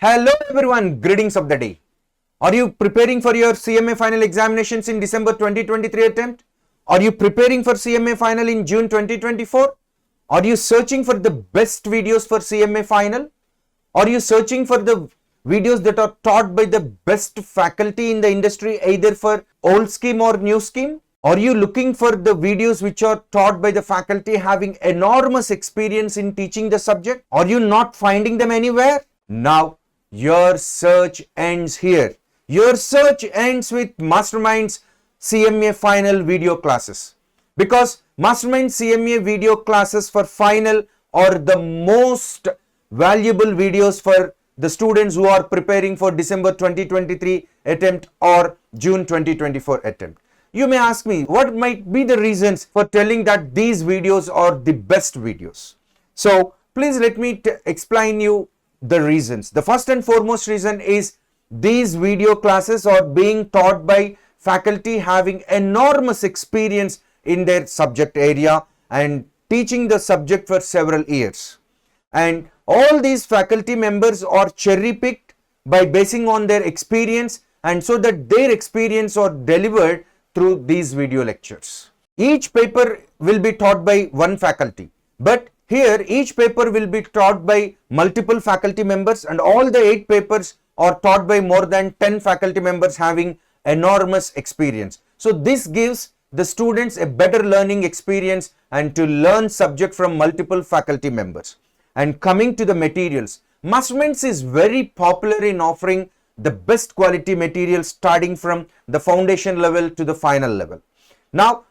Hello everyone, greetings of the day. Are you preparing for your CMA final examinations in December 2023 attempt? Are you preparing for CMA final in June 2024? Are you searching for the best videos for CMA final? Are you searching for the videos that are taught by the best faculty in the industry, either for old scheme or new scheme? Are you looking for the videos which are taught by the faculty having enormous experience in teaching the subject? Are you not finding them anywhere? Now, your search ends here. Your search ends with Masterminds CMA final video classes, because Masterminds CMA video classes for final are the most valuable videos for the students who are preparing for December 2023 attempt or June 2024 attempt. You may ask me, what might be the reasons for telling that these videos are the best videos? So please let me explain you the reasons. The first and foremost reason is these video classes are being taught by faculty having enormous experience in their subject area and teaching the subject for several years. And all these faculty members are cherry picked by basing on their experience, and so that their experience are delivered through these video lectures. Each paper will be taught by one faculty, but here each paper will be taught by multiple faculty members, and all the 8 papers are taught by more than 10 faculty members having enormous experience. So this gives the students a better learning experience and to learn subject from multiple faculty members. And coming to the materials, Masterminds is very popular in offering the best quality materials starting from the foundation level to the final level. Now,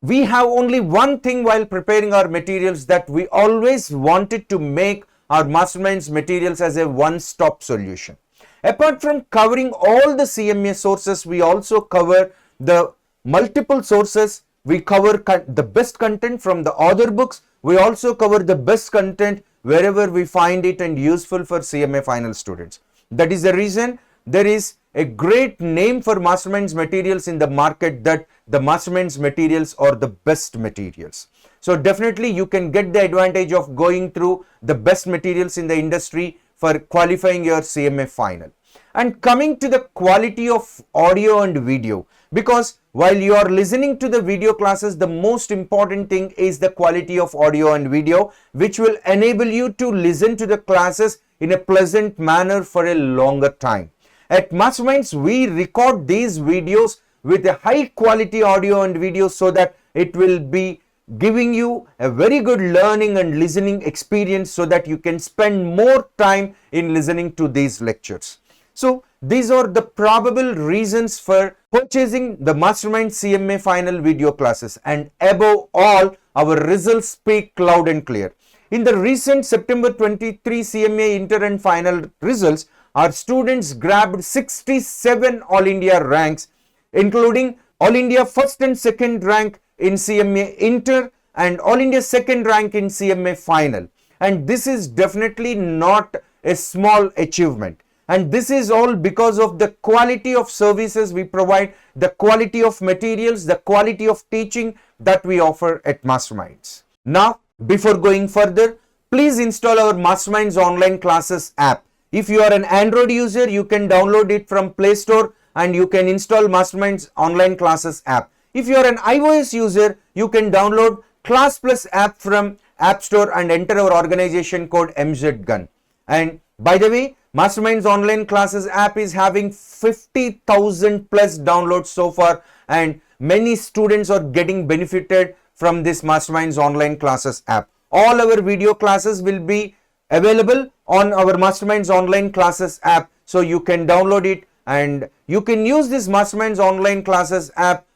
we have only one thing while preparing our materials, that we always wanted to make our Masterminds materials as a one-stop solution. Apart from covering all the CMA sources, we also cover the multiple sources. We cover the best content from the author books. We also cover the best content wherever we find it and useful for CMA final students. That is the reason there is a great name for Masterminds materials in the market, that the Masterminds materials are the best materials. So definitely you can get the advantage of going through the best materials in the industry for qualifying your CMA final. And coming to the quality of audio and video, because while you are listening to the video classes, the most important thing is the quality of audio and video, which will enable you to listen to the classes in a pleasant manner for a longer time. At Masterminds, we record these videos with a high quality audio and video so that it will be giving you a very good learning and listening experience, so that you can spend more time in listening to these lectures. So these are the probable reasons for purchasing the Masterminds CMA final video classes. And above all, our results speak loud and clear. In the recent September 23 CMA inter and final results, our students grabbed 67 All India ranks, including All India first and second rank in CMA inter and All India second rank in CMA final. And this is definitely not a small achievement. And this is all because of the quality of services we provide, the quality of materials, the quality of teaching that we offer at Masterminds. Now, before going further, please install our Masterminds online classes app. If you are an Android user, you can download it from Play Store and you can install Masterminds online classes app. If you are an iOS user, you can download Class Plus app from App Store and enter our organization code MZGUN. And by the way, Masterminds online classes app is having 50,000 plus downloads so far, and many students are getting benefited from this Masterminds online classes app. All our video classes will be available on our Masterminds online classes app, so you can download it and you can use this Masterminds online classes app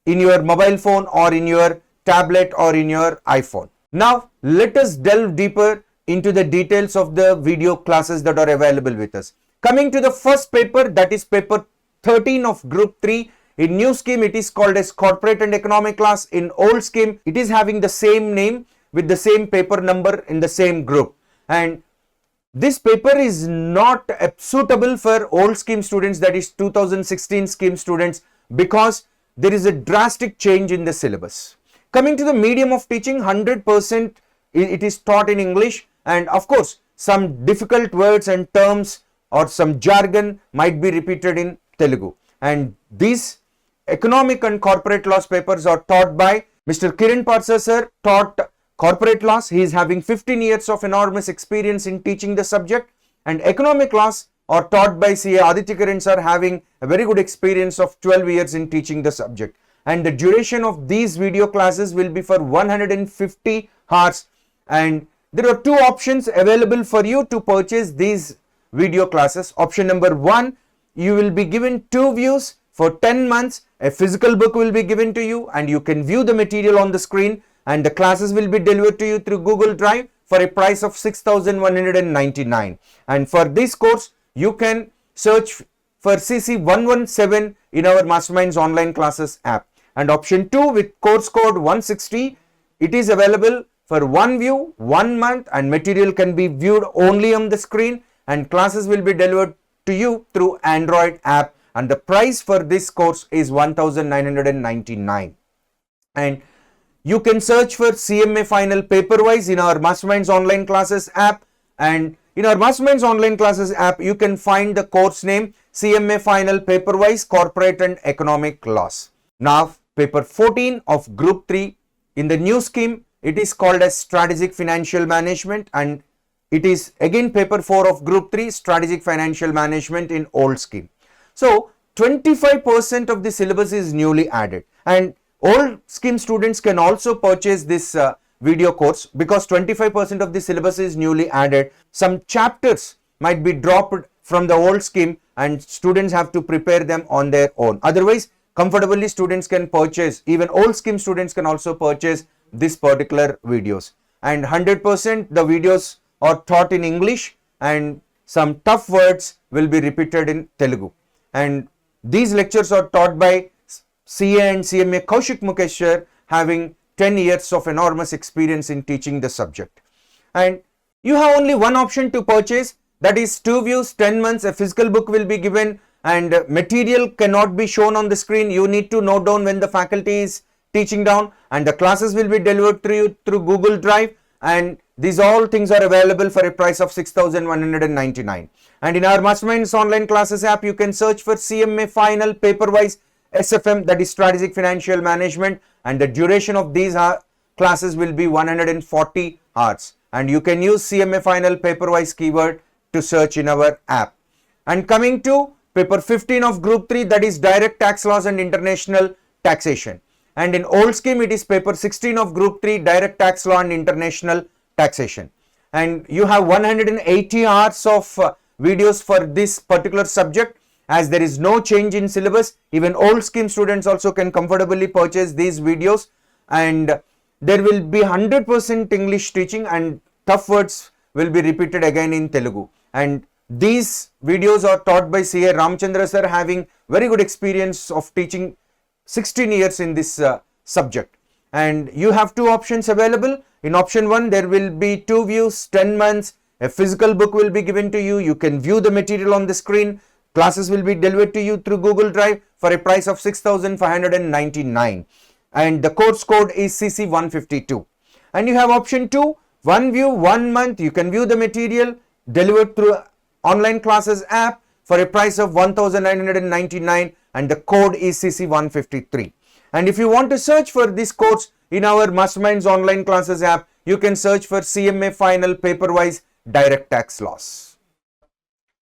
in your mobile phone or in your tablet or in your iPhone. Now let us delve deeper into the details of the video classes that are available with us. Coming to the first paper, that is paper 13 of group 3. In new scheme, it is called as corporate and economic class. In old scheme, it is having the same name with the same paper number in the same group. And this paper is not suitable for old scheme students, that is 2016 scheme students, because there is a drastic change in the syllabus. Coming to the medium of teaching, 100% it is taught in English, and of course some difficult words and terms or some jargon might be repeated in Telugu. And these economic and corporate laws papers are taught by Mr. Kiran Parsa sir, taught corporate laws. He is having 15 years of enormous experience in teaching the subject, and economic laws are taught by CA Aditya sir, having a very good experience of 12 years in teaching the subject. And the duration of these video classes will be for 150 hours, and there are two options available for you to purchase these video classes. Option number one, you will be given 2 views for 10 months. A physical book will be given to you and you can view the material on the screen, and the classes will be delivered to you through Google Drive for a price of 6,199. And for this course, you can search for CC117 in our Masterminds online classes app. And option 2, with course code 160, it is available for 1 view, 1 month, and material can be viewed only on the screen, and classes will be delivered to you through Android app, and the price for this course is 1,999. And you can search for CMA final paperwise in our Masterminds online classes app, and in our Masterminds online classes app you can find the course name CMA final paperwise corporate and economic laws. Now paper 14 of group 3 in the new scheme, it is called as strategic financial management, and it is again paper 4 of group 3 strategic financial management in old scheme. So 25% of the syllabus is newly added, and old scheme students can also purchase this video course because 25% of the syllabus is newly added. Some chapters might be dropped from the old scheme and students have to prepare them on their own. Otherwise, comfortably students can purchase, even old scheme students can also purchase this particular videos. And 100% the videos are taught in English, and some tough words will be repeated in Telugu. And these lectures are taught by CA and CMA Kaushik Mukesh sir, having 10 years of enormous experience in teaching the subject. And you have only one option to purchase, that is 2 views, 10 months, a physical book will be given, and material cannot be shown on the screen. You need to note down when the faculty is teaching down, and the classes will be delivered to you through Google Drive, and these all things are available for a price of 6,199. And in our Masterminds online classes app, you can search for CMA final paperwise SFM, that is strategic financial management, and the duration of these classes will be 140 hours, and you can use CMA final paperwise keyword to search in our app. And coming to paper 15 of group 3, that is direct tax laws and international taxation, and in old scheme it is paper 16 of group 3, direct tax law and international taxation. And you have 180 hours of videos for this particular subject. As there is no change in syllabus, even old scheme students also can comfortably purchase these videos, and there will be 100% English teaching, and tough words will be repeated again in Telugu. And these videos are taught by CA Ramchandra sir, having very good experience of teaching 16 years in this subject. And you have two options available. In option 1, there will be 2 views, 10 months, a physical book will be given to you. You can view the material on the screen. Classes will be delivered to you through Google Drive for a price of 6,599, and the course code is CC152. And you have option 2, 1 view, 1 month. You can view the material delivered through online classes app for a price of 1,999, and the code is CC153. And if you want to search for this course in our Masterminds online classes app, you can search for CMA final paperwise direct tax laws.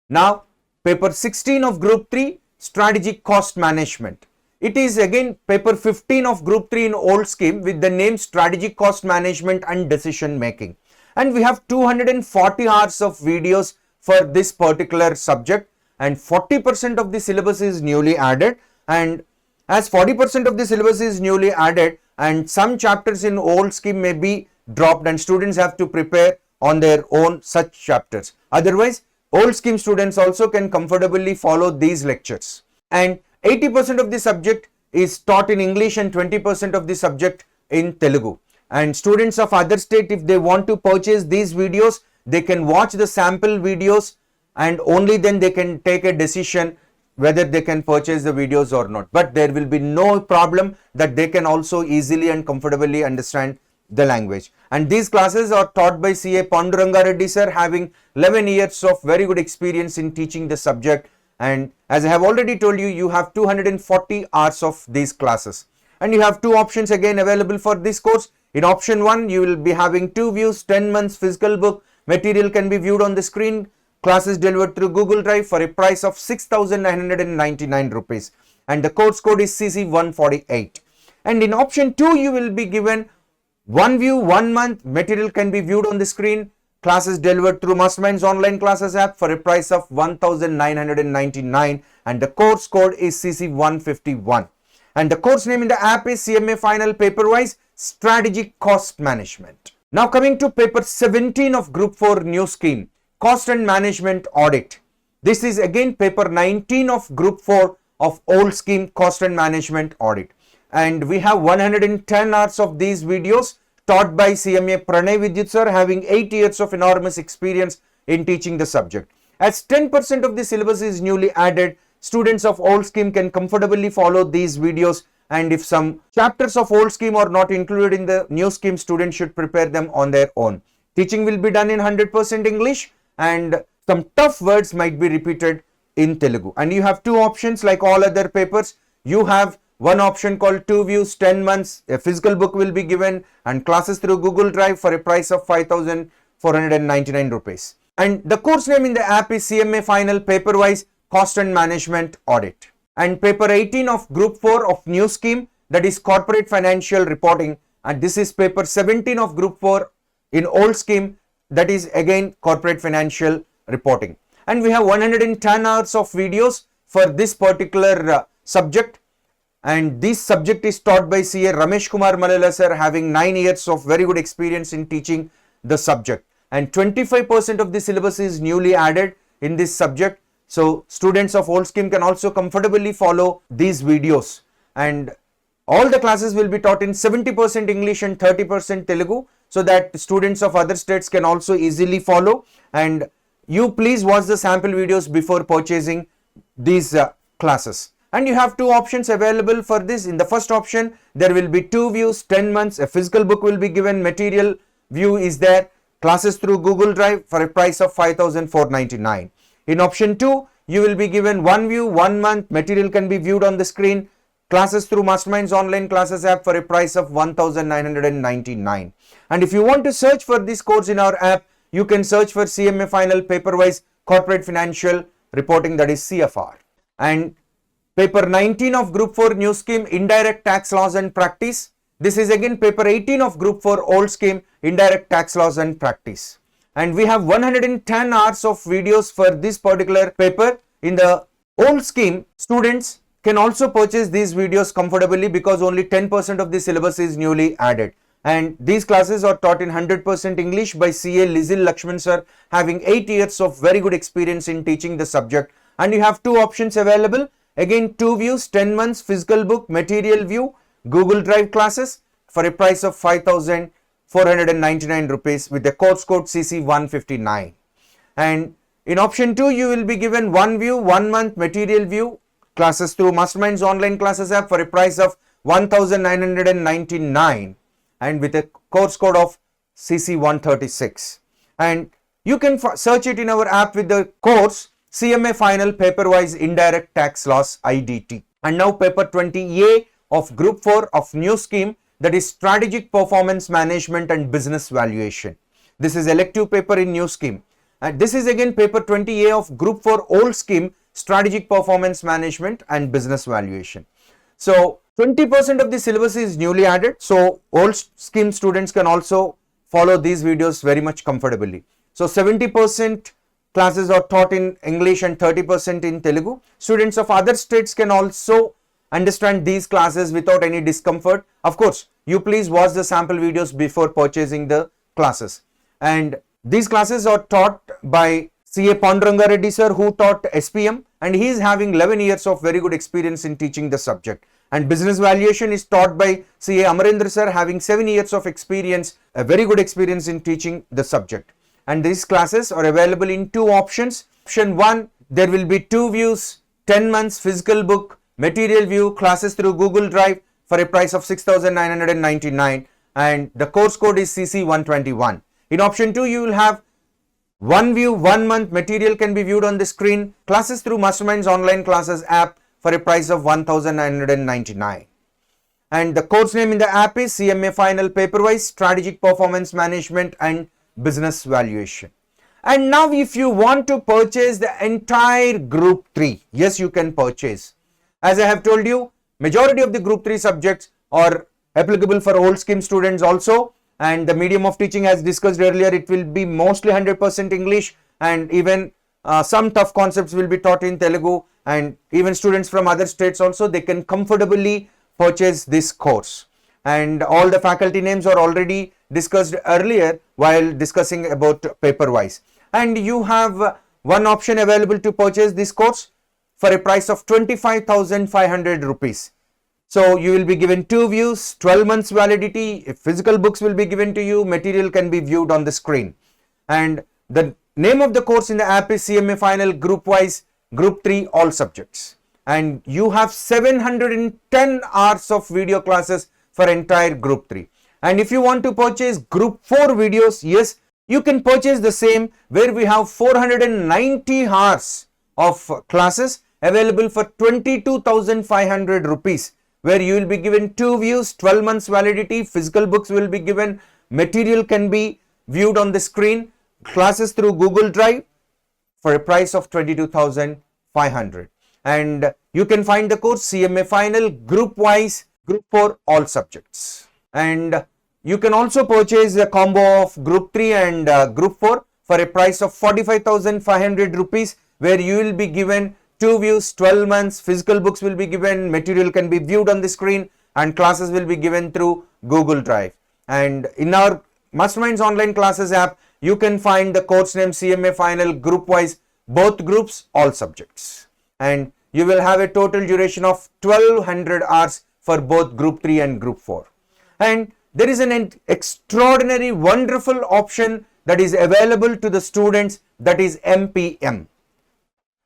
Now paper 16 of group 3, strategic cost management. It is again paper 15 of group 3 in old scheme with the name strategic cost management and decision making. And we have 240 hours of videos for this particular subject, and 40% of the syllabus is newly added. And as 40% of the syllabus is newly added, and some chapters in old scheme may be dropped, and students have to prepare on their own such chapters. Otherwise, old scheme students also can comfortably follow these lectures. And 80% of the subject is taught in English and 20% of the subject in Telugu. And students of other state, if they want to purchase these videos, they can watch the sample videos, and only then they can take a decision whether they can purchase the videos or not. But there will be no problem that they can also easily and comfortably understand the language. And these classes are taught by CA Panduranga Reddy sir, having 11 years of very good experience in teaching the subject. And as I have already told you, you have 240 hours of these classes. And you have two options again available for this course. In option 1, you will be having 2 views, 10 months physical book. Material can be viewed on the screen. Classes delivered through Google Drive for a price of 6,999 rupees. And the course code is CC148. And in option 2, you will be given 1 view, 1 month. Material can be viewed on the screen. Classes delivered through Masterminds online classes app for a price of 1,999. And the course code is CC151. And the course name in the app is CMA Final Paperwise Strategic Cost Management. Now coming to paper 17 of Group 4 New Scheme, Cost and Management Audit. This is again paper 19 of Group 4 of Old Scheme, Cost and Management Audit. And we have 110 hours of these videos taught by CMA Pranay Vidyut sir, having 8 years of enormous experience in teaching the subject. As 10% of the syllabus is newly added, students of Old Scheme can comfortably follow these videos, and if some chapters of Old Scheme are not included in the New Scheme, students should prepare them on their own. Teaching will be done in 100% English, and some tough words might be repeated in Telugu. And you have two options like all other papers. You have one option called 2 views, 10 months. A physical book will be given and classes through Google Drive for a price of 5,499 rupees. And the course name in the app is CMA Final Paperwise Cost and Management Audit. And paper 18 of Group 4 of New Scheme, that is Corporate Financial Reporting. And this is paper 17 of Group 4 in Old Scheme, that is again Corporate Financial Reporting. And we have 110 hours of videos for this particular subject. And this subject is taught by CA Ramesh Kumar Malala sir, having 9 years of very good experience in teaching the subject. And 25% of the syllabus is newly added in this subject. So students of Old Scheme can also comfortably follow these videos. And all the classes will be taught in 70% English and 30% Telugu, so that students of other states can also easily follow. And you please watch the sample videos before purchasing these classes. And you have two options available for this. In the first option, there will be 2 views, 10 months. A physical book will be given. Material view is there. Classes through Google Drive for a price of 5,499. In option 2, you will be given 1 view, 1 month. Material can be viewed on the screen. Classes through Masterminds online classes app for a price of 1,999. And if you want to search for this course in our app, you can search for CMA Final Paperwise Corporate Financial Reporting, that is CFR. And paper 19 of Group 4 New Scheme, Indirect Tax Laws and Practice. This is again paper 18 of Group 4 Old Scheme, Indirect Tax Laws and Practice. And we have 110 hours of videos for this particular paper. In the Old Scheme, students can also purchase these videos comfortably because only 10% of the syllabus is newly added. And these classes are taught in 100% English by CA Lizil Lakshman sir, having 8 years of very good experience in teaching the subject. And you have two options available. Again, 2 views, 10 months, physical book, material view, Google Drive classes for a price of 5,499 rupees with the course code CC159. And in option 2, you will be given 1 view, 1 month, material view, classes through Masterminds online classes app for a price of 1,999 and with a course code of CC136. And you can search it in our app with the course CMA Final Paperwise Indirect Tax Laws IDT. And now paper 20A of Group 4 of New Scheme, that is Strategic Performance Management and Business Valuation. This is elective paper in New Scheme. And this is again paper 20A of Group 4 Old Scheme, Strategic Performance Management and Business Valuation. So 20% of the syllabus is newly added. So Old Scheme students can also follow these videos very much comfortably. So 70% classes are taught in English and 30% in Telugu. Students of other states can also understand these classes without any discomfort. Of course, you please watch the sample videos before purchasing the classes. And these classes are taught by CA Panduranga Reddy sir, who taught SPM, and he is having 11 years of very good experience in teaching the subject. And business valuation is taught by CA Amarendra sir, having 7 years of experience, a very good experience in teaching the subject. And these classes are available in two options. Option 1, there will be 2 views, 10 months, physical book, material view, classes through Google Drive for a price of 6,999. and the course code is CC121. In option 2, you will have one view, 1 month material can be viewed on the screen, classes through Masterminds online classes app for a price of 1999. And the course name in the app is CMA Final Paperwise, Strategic Performance Management and Business Valuation. And now if you want to purchase the entire Group 3, yes, you can purchase. As I have told you, majority of the Group 3 subjects are applicable for old scheme students also, and the medium of teaching, as discussed earlier, it will be mostly 100% English, and even some tough concepts will be taught in Telugu, and even students from other states also, they can comfortably purchase this course. And all the faculty names are already discussed earlier while discussing about Paperwise. And you have one option available to purchase this course for a price of 25,500 rupees. So you will be given 2 views, 12 months validity, physical books will be given to you, material can be viewed on the screen. And the name of the course in the app is CMA Final Group Wise, Group 3 all subjects. And you have 710 hours of video classes for entire Group 3. And if you want to purchase Group 4 videos, yes, you can purchase the same, where we have 490 hours of classes available for 22,500 rupees, where you will be given 2 views, 12 months validity, physical books will be given, material can be viewed on the screen, classes through Google Drive for a price of 22,500. And you can find the course CMA Final Group Wise, Group 4 all subjects. And you can also purchase a combo of Group 3 and Group 4 for a price of 45,500 rupees, where you will be given 2 views, 12 months, physical books will be given, material can be viewed on the screen, and classes will be given through Google Drive. And in our Masterminds online classes app, you can find the course name CMA Final Group Wise, both groups, all subjects. And you will have a total duration of 1200 hours for both Group 3 and Group 4. And there is an extraordinary, wonderful option that is available to the students, that is MPM.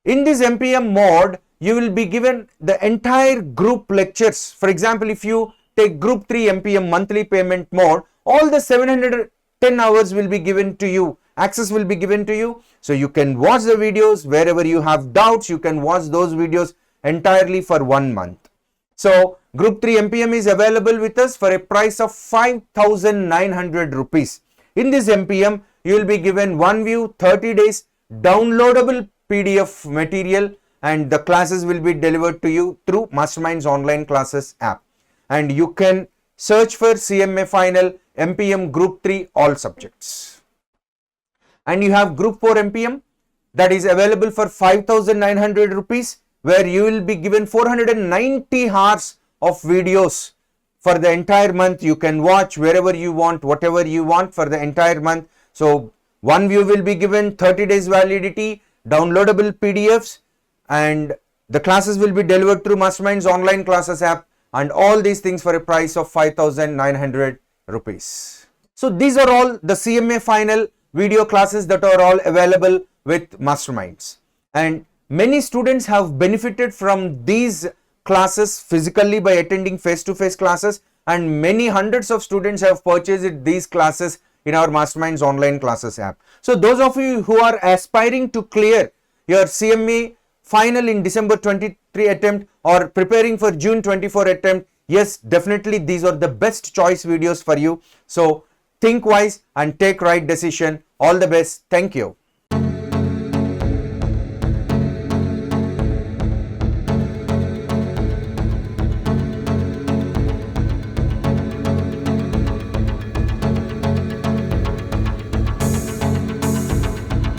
In this MPM mode, you will be given the entire group lectures. For example, if you take Group 3 MPM monthly payment mode, all the 710 hours will be given to you. Access will be given to you. So you can watch the videos wherever you have doubts. You can watch those videos entirely for 1 month. So Group 3 MPM is available with us for a price of 5,900 rupees. In this MPM, you will be given 1 view, 30 days, downloadable PDF material, and the classes will be delivered to you through Masterminds online classes app. And you can search for CMA Final MPM Group 3 all subjects. And you have Group 4 MPM that is available for 5,900 rupees, where you will be given 490 hours of videos for the entire month. You can watch wherever you want, whatever you want for the entire month. So 1 view will be given, 30 days validity, downloadable PDFs, and the classes will be delivered through Masterminds online classes app, and all these things for a price of 5,900 rupees. So these are all the CMA Final video classes that are all available with Masterminds, and many students have benefited from these classes physically by attending face-to-face classes, and many hundreds of students have purchased these classes in our Masterminds online classes app. So those of you who are aspiring to clear your CMA Final in December 23 attempt or preparing for June 24 attempt, yes, definitely these are the best choice videos for you. So think wise and take right decision. All the best. Thank you.